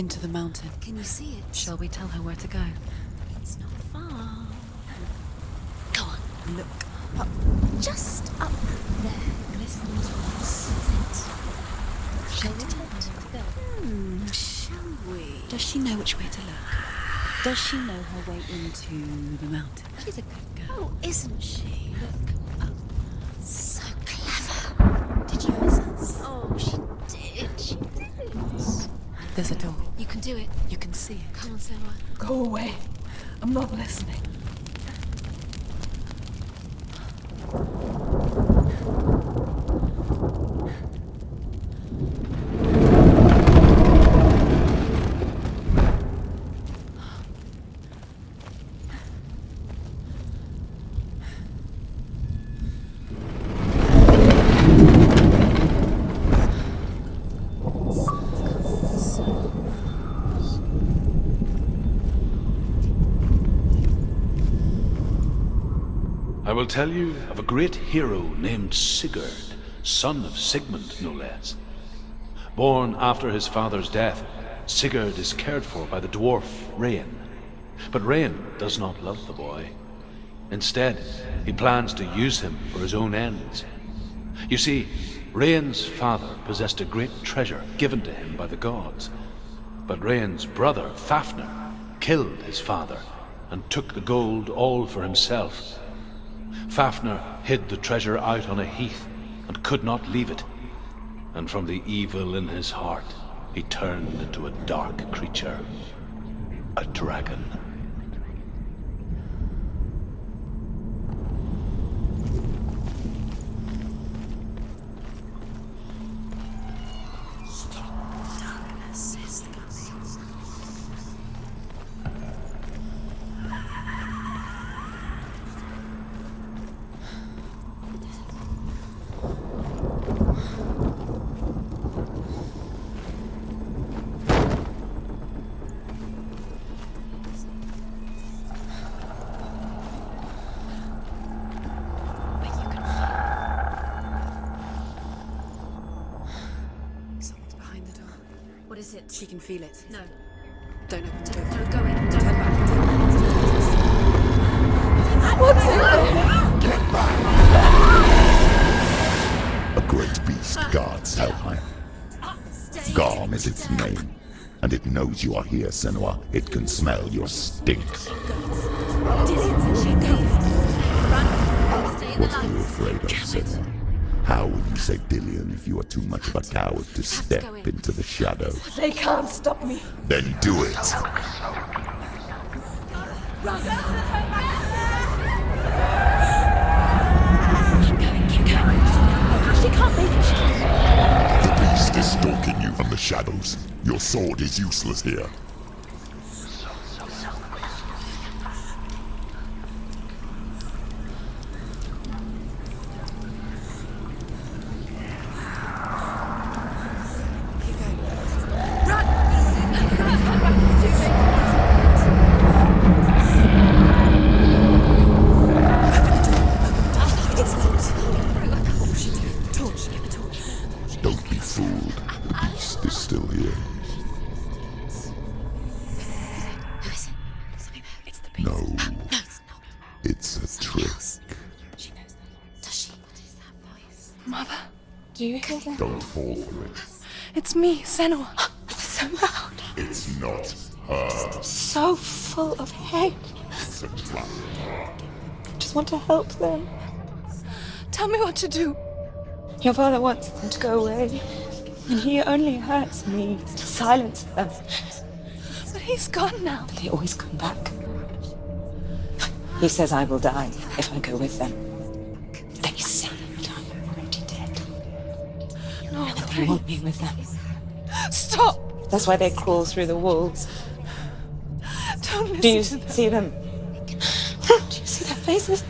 Into the mountain. Can you see it? Shall we tell her where to go? It's not far. Go on. Look. Up. Just up there. Listen to us. Shall we tell her where to go? Shall we? Does she know which way to look? Does she know her way into the mountain? She's a good girl. Oh, isn't she? Look up. So clever. Did you miss us? Oh, she did. She did. There's a door. You can do it. You can see it. Come on, Senua. Go away. I'm not listening. I will tell you of a great hero named Sigurd, son of Sigmund, no less. Born after his father's death, Sigurd is cared for by the dwarf Rain. But Rain does not love the boy. Instead, he plans to use him for his own ends. You see, Rain's father possessed a great treasure given to him by the gods. But Rain's brother, Fafnir, killed his father and took the gold all for himself. Fafnir hid the treasure out on a heath and could not leave it. And from the evil in his heart, he turned into a dark creature, a dragon. She can feel it. No. Don't open the door. Don't go in. Turn back. What's in there? Get back! A great beast guards Helheim. Garm is its name, and it knows you are here, Senua. It can smell your stink. What are you afraid of, Senua? How will you say Dillion if you are too much of a coward to step into the shadows? They can't stop me. Then do it! Keep going. She can't make it. The beast is stalking you from the shadows. Your sword is useless here. Don't be fooled. The beast is still here. No. It's a trick. Does she? What is that voice? Mother, do you hear that? Don't fall for it. It's me, Senua. It's so loud. It's not her. So full of hate. It's a trap. I just want to help them. Tell me what to do. Your father wants them to go away, and he only hurts me to silence them. But he's gone now. They always come back. He says I will die if I go with them. They say that I'm already dead. No, And they want me with them. Stop! That's why they crawl through the walls. Don't listen Do you to them. see them? Do you see their faces?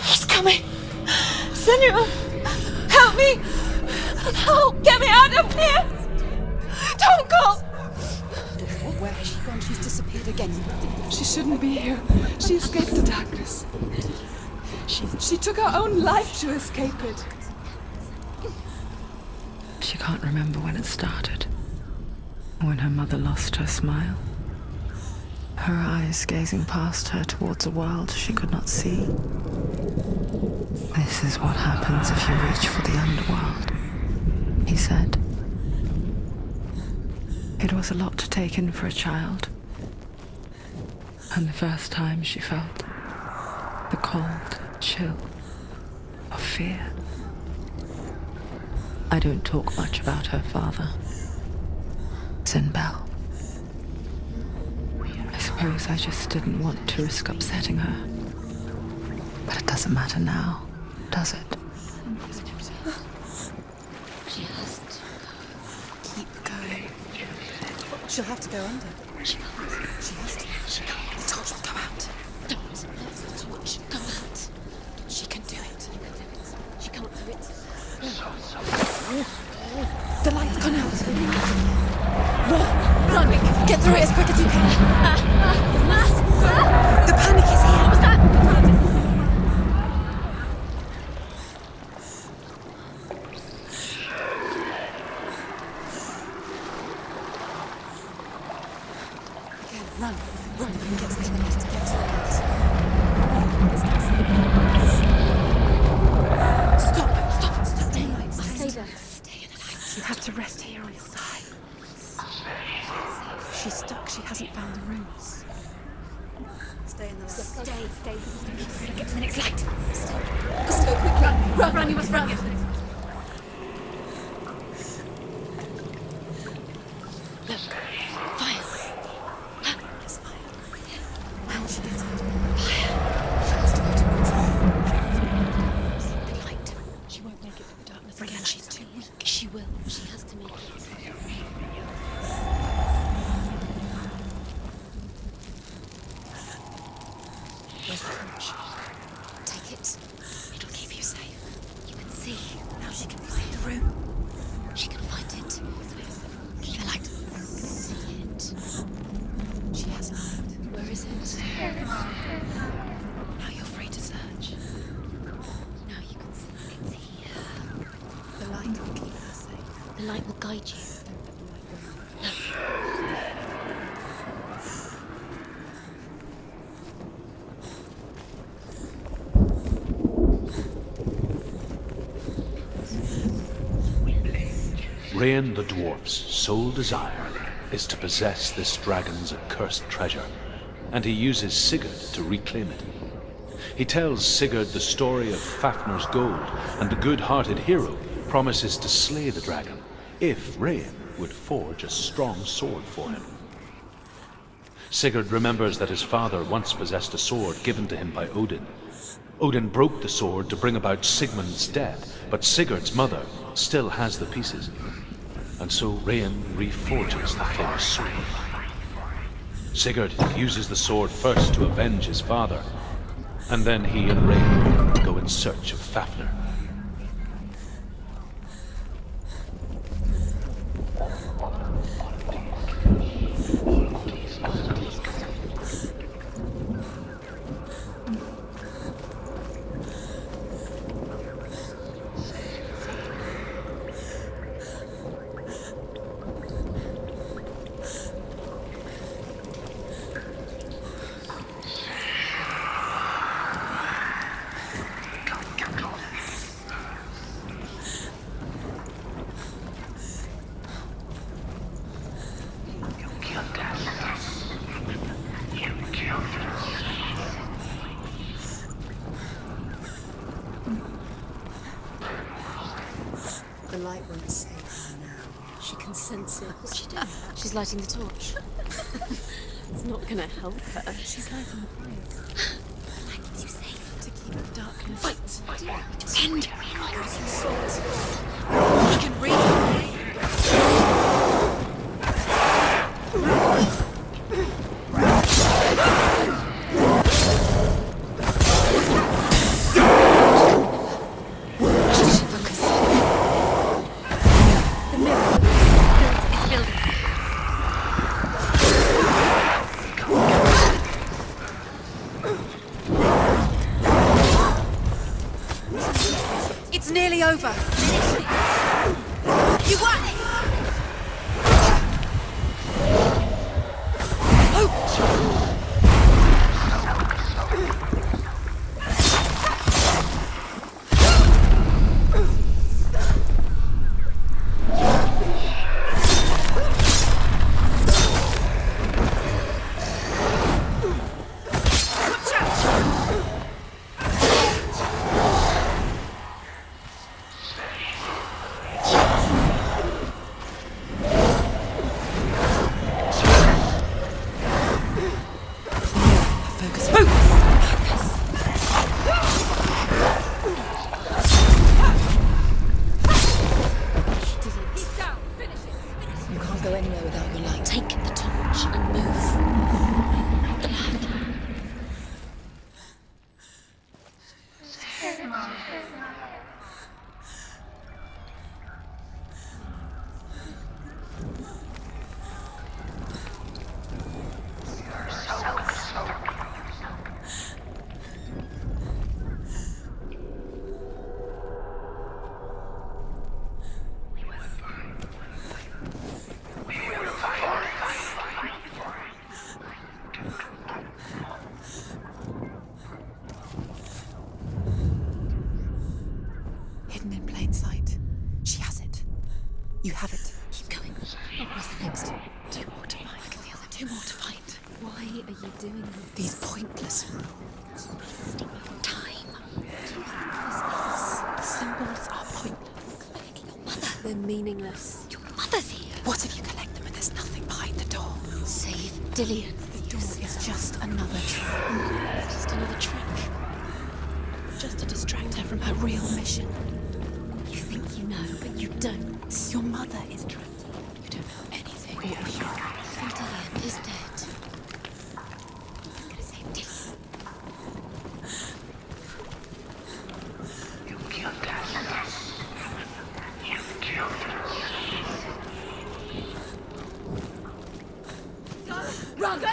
He's coming. Senua, help me! Help! Get me out of here! Don't go! Where has she gone? She's disappeared again. She shouldn't be here. She escaped the darkness. She took her own life to escape it. She can't remember when it started. When her mother lost her smile. Her eyes gazing past her towards a world she could not see. This is what happens if you reach for the underworld, he said. It was a lot to take in for a child. And the first time she felt the cold chill of fear. I don't talk much about her father, Sinbel. I suppose I just didn't want to risk upsetting her. But it doesn't matter now, does it? She has to Keep going. She'll have to go under. She can't. She has to. She can't. The torch will go out. Don't let the torch go out. She can do it. She can't do it. The light's gone out. Run! Get through it as quick as you can. The panic is here. What's that? Again, run. Run. You can get to the gate. Get to the gate. Stop. Stop. Stop. Stay. Stay. I'll stay there. Stay in the light. You have to rest here on your side. She's stuck. She hasn't found the rooms. Stay in the light. Stay. Get to the next light. Stay. Let's go quick. Run. You must run. Get to the next light. Look. Fire. There's fire. How will she get out? Fire. She has to go towards it. The light. She won't make it through the darkness again. She's too weak. She will. She has to make it. Where's the torch? Take it. It'll keep you safe. You can see. Now she can find the room. She can find it. The light. See it. She has light. Where is it? Now you're free to search. Now you can see. It's here. The light will keep her safe. The light will guide you. Rain the dwarf's sole desire is to possess this dragon's accursed treasure, and he uses Sigurd to reclaim it. He tells Sigurd the story of Fafnir's gold, and the good-hearted hero promises to slay the dragon if Rain would forge a strong sword for him. Sigurd remembers that his father once possessed a sword given to him by Odin. Odin broke the sword to bring about Sigmund's death, but Sigurd's mother still has the pieces. And so Rain reforges the famous sword. Sigurd uses the sword first to avenge his father, and then he and Rain go in search of Fafnir. The light won't save her now. She can sense it. What's she doing? She's lighting the torch. It's not going to help her. She's lighting the fire. The light keeps you safe. To keep the darkness. Fight! Defend! Using swords. He can read. Focus. The mirror. It's building. It's nearly over. You won! Why are you doing these pointless rules? Wasting your time. The symbols are pointless. Your mother. They're meaningless. Your mother's here. What if you collect them and there's nothing behind the door? Save Dillian. The door is just another trick. It's just another trick. Just to distract her from her real mission. You think you know, but you don't. Your mother is trapped. You don't know anything. Dillian is dead. I'm gonna save Dillian. You killed us. You killed us. Run! Go!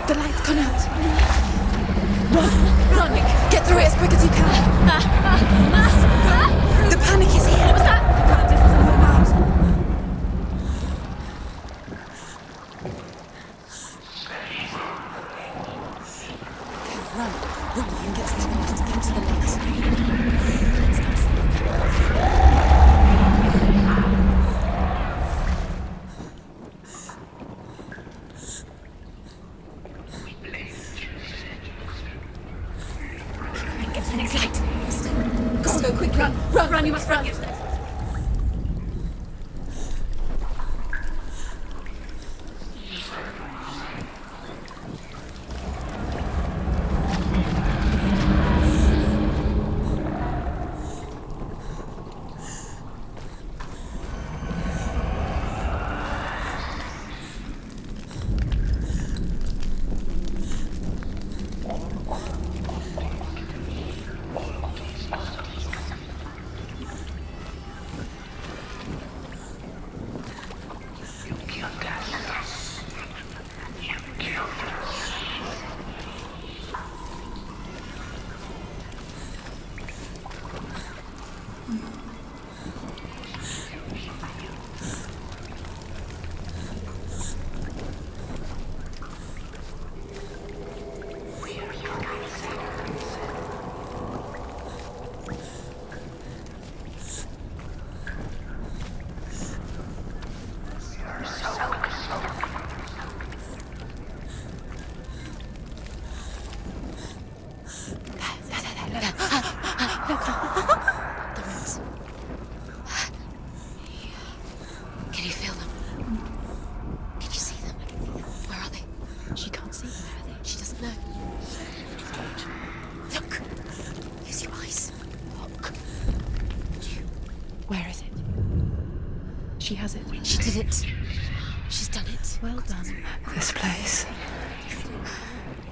The light's gone out. Run, Nick. Get through it as quick as you can. The panic is here. What was that? Run, you can get to the light. Get to the light. Run, you must run. Where is it? She has it. She did it. She's done it. Well done. This place.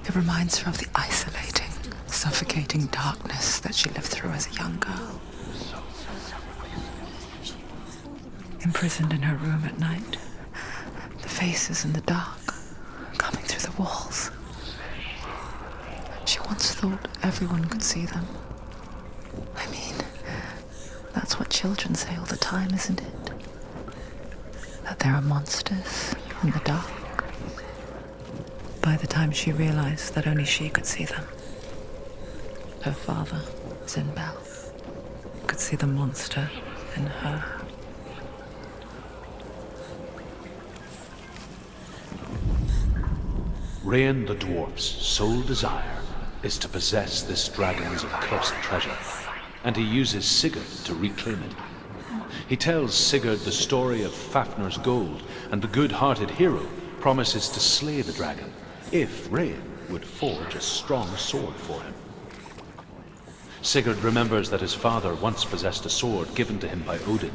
It reminds her of the isolating, suffocating darkness that she lived through as a young girl. imprisoned in her room at night. The faces in the dark, coming through the walls. She once thought everyone could see them. I mean, that's what children say all the time, isn't it? That there are monsters in the dark. By the time she realized that only she could see them, her father, Zinbel, could see the monster in her. Rain the dwarf's sole desire is to possess this dragon's accursed treasure, and he uses Sigurd to reclaim it. He tells Sigurd the story of Fafnir's gold, and the good-hearted hero promises to slay the dragon if Rain would forge a strong sword for him. Sigurd remembers that his father once possessed a sword given to him by Odin.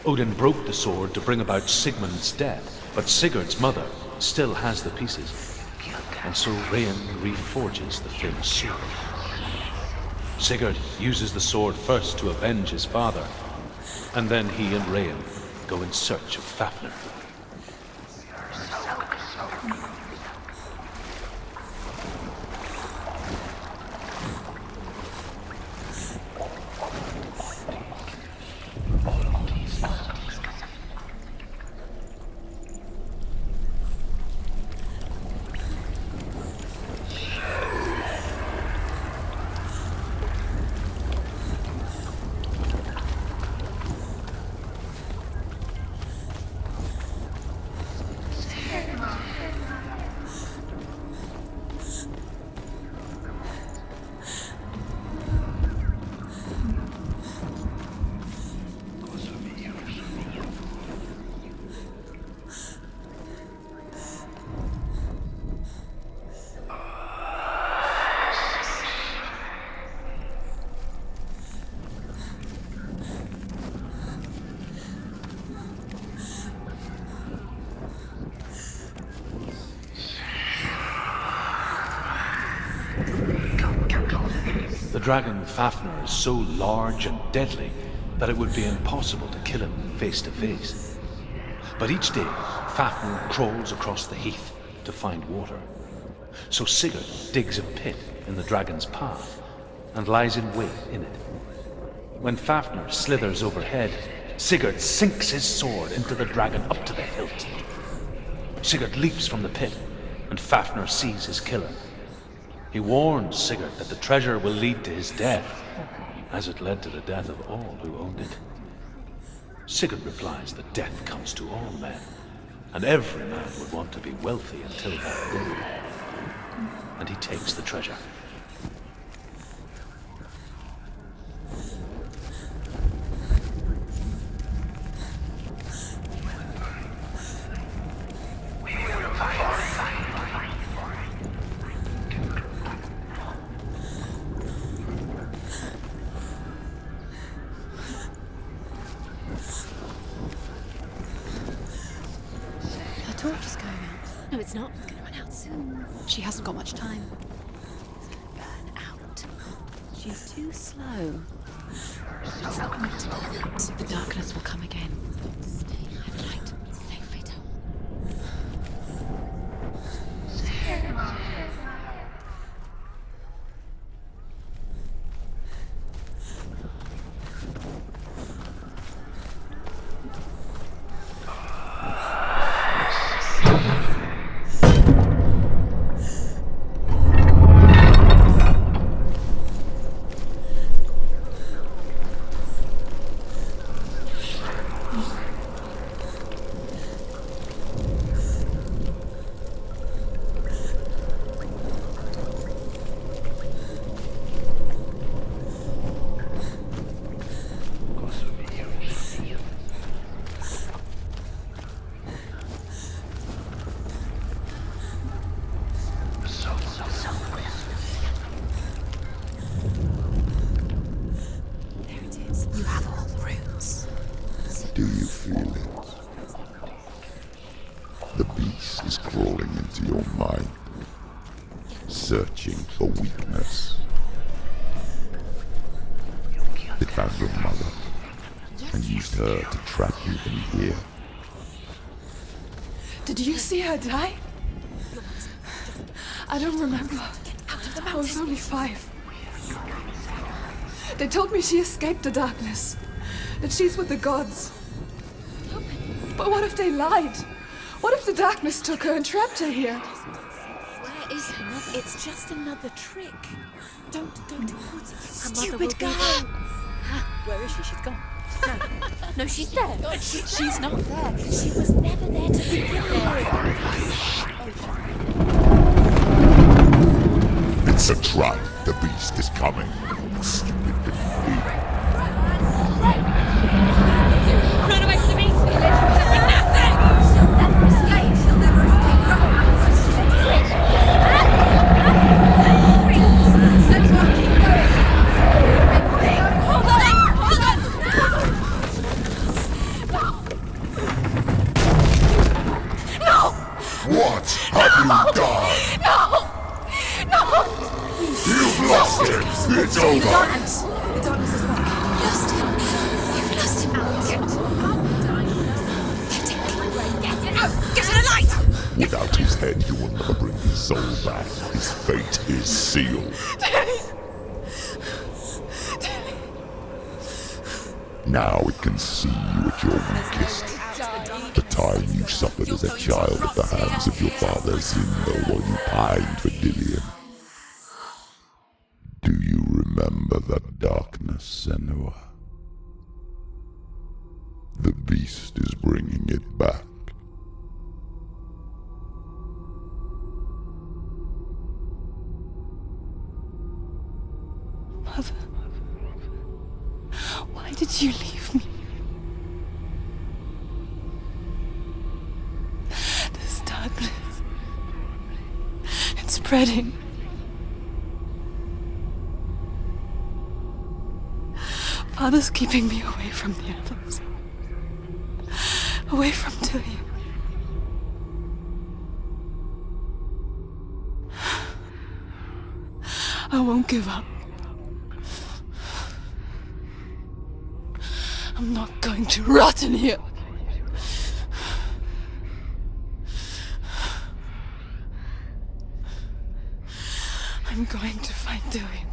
Odin broke the sword to bring about Sigmund's death, but Sigurd's mother still has the pieces, and so Rain reforges the famous sword. Sigurd uses the sword first to avenge his father, and then he and Rain go in search of Fafnir. The dragon Fafnir is so large and deadly that it would be impossible to kill him face to face. But each day, Fafnir crawls across the heath to find water. So Sigurd digs a pit in the dragon's path and lies in wait in it. When Fafnir slithers overhead, Sigurd sinks his sword into the dragon up to the hilt. Sigurd leaps from the pit, and Fafnir sees his killer. He warns Sigurd that the treasure will lead to his death, as it led to the death of all who owned it. Sigurd replies that death comes to all men, and every man would want to be wealthy until that day. And he takes the treasure. The torch is going out. No, it's not. It's going to run out soon. She hasn't got much time. It's going to burn out. She's too slow. It's not meant to burn out. The darkness will come again. Stay in the light. Safe, Vito. Do you feel it? The beast is crawling into your mind, searching for weakness. It found your mother, and used her to trap you in here. Did you see her die? I don't remember. I was only 5. They told me she escaped the darkness, that she's with the gods. But what if they lied? What if the darkness took her and trapped her here? Where is her mother? It's just another trick. Don't. Stupid girl! Where is she? She's gone. No, she's there. She's not there. She was never there to begin with. It's a trap. The beast is coming. Stupid thing. Run away from the beast! She'll never escape! She'll never escape! Let's go! Keep going! Hold on! No! What have you done? No! You've lost it! It's over! The darkness is back. Lost him. You've lost him. Get out! Get to the light! Without his head, you will never bring his soul back. His fate is sealed. Now it can see you at your weakest. The time you suffered as a child at the hands of your father Zinno while you pined for Dillion. Do you remember that darkness, Senua? The beast is bringing it back. Mother, why did you leave me? This darkness, it's spreading. Father's keeping me away from the others. Away from Dillion. I won't give up. I'm not going to rot in here. I'm going to find Dillion.